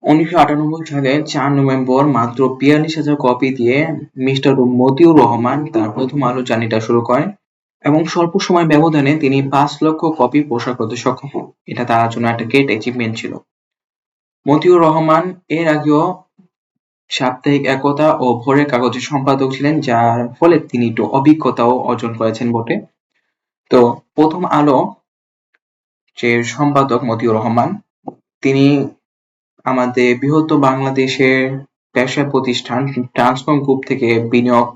1998 সালের 4 নভেম্বর মাত্র 42,000 কপি দিয়ে মিস্টার মতিউর রহমান তার প্রথম আলো জার্নিটা শুরু করেন এবং স্বল্প সময় ব্যবধানে তিনি 5 লক্ষ কপি প্রসার করতে সক্ষম হন। এটা তার জন্য একটা গ্রেট অ্যাচিভমেন্ট ছিল। মতিউর রহমান এর আগেও সাপ্তাহিক একতা ও ভোরের কাগজের সম্পাদক ছিলেন, যার ফলে তিনি একটু অভিজ্ঞতাও অর্জন করেছেন বটে। তো প্রথম আলো যে সম্পাদক মতিউর রহমান, তিনি আমাদের বৃহত্তর বাংলাদেশের ব্যবসায় প্রতিষ্ঠান ট্রান্সকম গ্রুপ থেকে বিনিয়োগ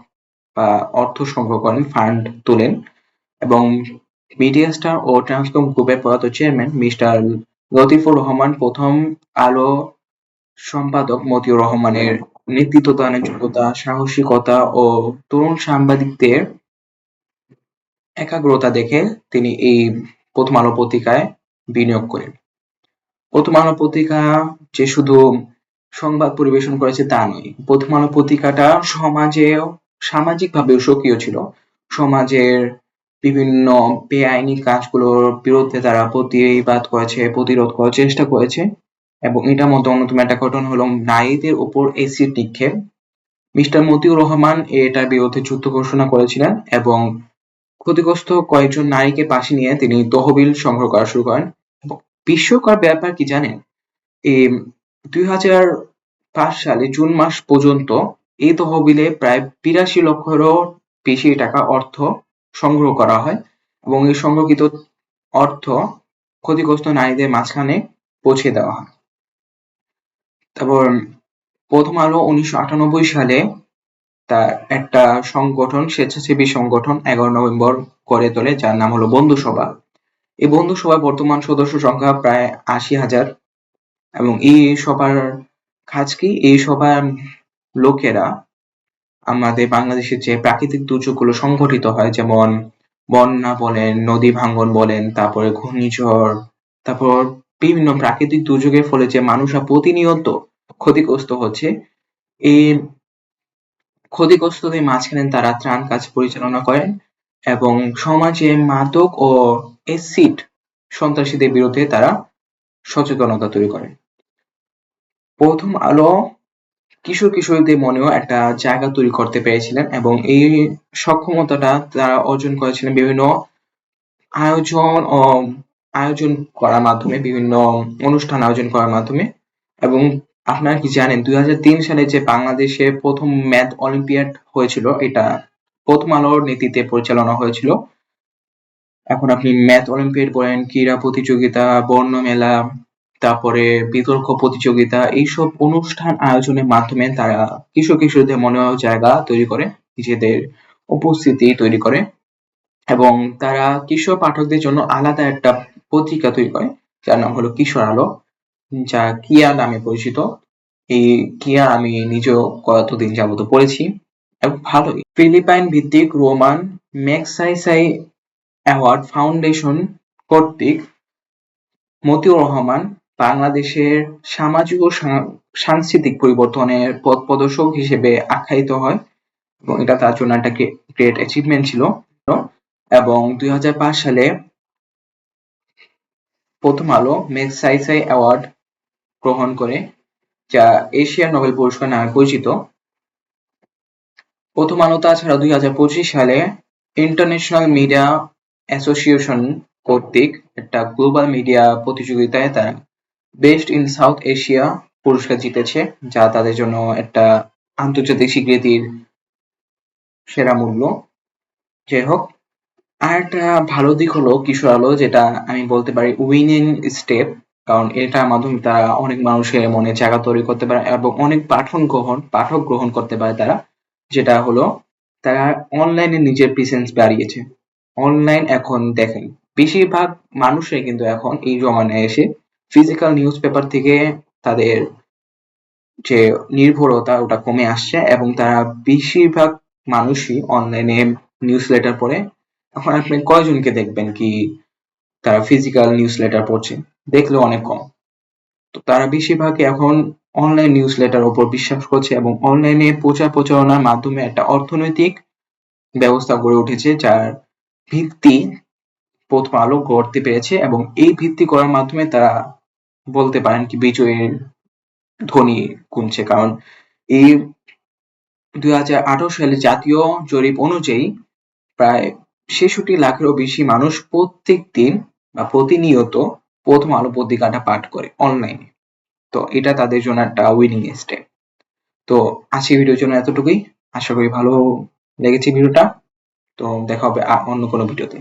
বা অর্থ সংগ্রহ করেন, ফান্ড তোলেন এবং মিডিয়া স্টার ও ট্রান্সকম গ্রুপের প্রয়াত চেয়ারম্যান মিস্টার লতিফুর রহমান প্রথম আলো সম্পাদক মতিউর রহমানের নেতৃত্বদানের যোগ্যতা, সাহসিকতা ও তরুণ সাংবাদিকদের একাগ্রতা দেখে তিনি এই প্রথম আলো পত্রিকায় বিনিয়োগ করেন। প্রথম আলো পত্রিকা যে শুধু সংবাদ পরিবেশন করেছে তা নয়, প্রথম আলো পত্রিকাটা সামাজিকভাবেও সক্রিয় ছিল। সমাজের বিভিন্ন বেআইনি কাজগুলোর বিরুদ্ধে তারা প্রতিবাদ করেছে, প্রতিরোধ করার চেষ্টা করেছে এবং এটার মধ্যে অন্যতম একটা ঘটনা হলো নারীদের উপর এসিড নিক্ষেপ। মিস্টার মতিউর রহমান এটার বিরুদ্ধে যুদ্ধ ঘোষণা করেছিলেন এবং ক্ষতিগ্রস্ত কয়েকজন নারীকে পাশে নিয়ে তিনি তহবিল সংগ্রহ করা শুরু করেন। বিস্ময়কর ব্যাপার কি জানেন, এই 2005 সালে জুন মাস পর্যন্ত এই তহবিলে প্রায় 82 লক্ষেরও বেশি টাকা অর্থ সংগ্রহ করা হয় এবং এই সংগ্রহীত অর্থ ক্ষতিগ্রস্ত নারীদের মাঝখানে পৌঁছে দেওয়া হয়। তারপর প্রথম আলো 1998 সালে তার একটা সংগঠন, স্বেচ্ছাসেবী সংগঠন 11 নভেম্বর গড়ে তোলে, যার নাম হলো বন্ধু সভা। এই বন্ধু সভার বর্তমান সদস্য সংখ্যা প্রায় 80,000 এবং এই সভার কাজ কি? এই সভার লোকেরা আমাদের বাংলাদেশের যে প্রাকৃতিক দুর্যোগগুলো সংঘটিত হয়, যেমন বন্যা বলেন, নদী ভাঙ্গন বলেন, তারপরে ঘূর্ণিঝড়, তারপর বিভিন্ন প্রাকৃতিক দুর্যোগের ফলে যে মানুষরা প্রতিনিয়ত ক্ষতিগ্রস্ত হচ্ছে, এই ক্ষতিগ্রস্তদের মাঝখানে তারা ত্রাণ কাজ পরিচালনা করেন এবং সমাজে মাদক ও এসিড সন্ত্রাসীদের বিরুদ্ধে তারা সচেতনতা তৈরি করেন। প্রথম আলো কিশোর-কিশোরীদের মনেও একটা জায়গা তৈরি করতে পেরেছিলেন এবং এই সক্ষমতাটা তারা অর্জন করেছিলেন বিভিন্ন আয়োজন ও আয়োজন করার মাধ্যমে, বিভিন্ন অনুষ্ঠান আয়োজন করার মাধ্যমে। এবং আপনারা কি জানেন 2003 সালে যে বাংলাদেশে প্রথম ম্যাথ অলিম্পিয়াড হয়েছিল, এটা প্রথম আলোর নেতৃত্বে পরিচালনা হয়েছিল। এখন আপনি ম্যাথ অলিম্পিয়াড বলেন, ক্রীড়া প্রতিযোগিতা, বর্ণমেলা, তারপরে বিতর্ক প্রতিযোগিতা, এইসব অনুষ্ঠান আয়োজনের মাধ্যমে তারা কিশোর-কিশোরদের মনেও জায়গা তৈরি করে, নিজেদের উপস্থিতি তৈরি করে এবং তারা কিশোর পাঠকদের জন্য আলাদা একটা পত্রিকা তৈরি করে, যার নাম হলো কিশোর আলো, যা কিয়া নামে পরিচিত। এই কিয়া আমি নিজেও কতদিন যাবত পড়েছি এবং ভালোই। ফিলিপাইন ভিত্তিক রোমান ম্যাগসাইসাই অ্যাওয়ার্ড ফাউন্ডেশন কর্তৃক মতিউর রহমান বাংলাদেশের সামাজিক ও সাংস্কৃতিক পরিবর্তনের পথ প্রদর্শক হিসেবে আখ্যায়িত হয় এবং এটা তার জন্য একটা গ্রেট অ্যাচিভমেন্ট ছিল। এবং 2005 সালে প্রথম আলো ম্যাগসাইসাই অ্যাওয়ার্ড গ্রহণ করে, যা এশিয়ার নোবেল পুরস্কার নামে পরিচিত। প্রথম আলো তাছাড়া 2025 সালে ইন্টারন্যাশনাল মিডিয়া অ্যাসোসিয়েশন কর্তৃক একটা গ্লোবাল মিডিয়া প্রতিযোগিতায় তারা বেস্ট ইন সাউথ এশিয়া পুরস্কার জিতেছে, যা তাদের জন্য একটা আন্তর্জাতিক স্বীকৃতির সেরা মূল্য। যাই হোক, আর একটা ভালো দিক হলো কিশোর আলো, যেটা আমি বলতে পারি উইনিং স্টেপ, কারণ এটার মাধ্যমে তারা অনেক মানুষের মনে জায়গা তৈরি করতে পারে এবং অনেক পাঠক গ্রহণ করতে পারে তারা, যেটা হলো তারা অনলাইনে নিজের প্রেজেন্স বাড়িয়েছে। অনলাইন এখন দেখেন বেশিরভাগ মানুষই কিন্তু এখন এই জমানায় এসে ফিজিক্যাল নিউজ পেপার থেকে তাদের যে নির্ভরতা ওটা কমে আসছে এবং তারা বেশিরভাগ মানুষই অনলাইনে নিউজ লেটার পড়ে। এখন আপনি কয়জনকে দেখবেন কি তারা ফিজিক্যাল নিউজ লেটার পড়ছে? দেখলেও অনেক কম। তো তারা বেশিরভাগই এখন অনলাইন নিউজ লেটার উপর বিশ্বাস করছে এবং অনলাইনে প্রচার প্রচারণার মাধ্যমে একটা অর্থনৈতিক ব্যবস্থা গড়ে উঠেছে, যার ভিত্তি প্রথম আলো গড়তে পেরেছে এবং এই ভিত্তি করার মাধ্যমে তারা বলতে পারেন কি বিজয়ীর ধ্বনি গুনছে, কারণ এই 2018 সালে জাতীয় জরিপ অনুযায়ী প্রায় ৬৬ লাখেরও বেশি মানুষ প্রত্যেক দিন বা প্রতিনিয়ত প্রথম আলো পত্রিকাটা পাঠ করে অনলাইনে। তো এটা তাদের জন্য একটা উইনিং স্টেপ। তো আজকের ভিডিওর জন্য এতটুকুই। আশা করি ভালো লেগেছে ভিডিওটা। তো দেখা হবে অন্য কোনো ভিডিওতে।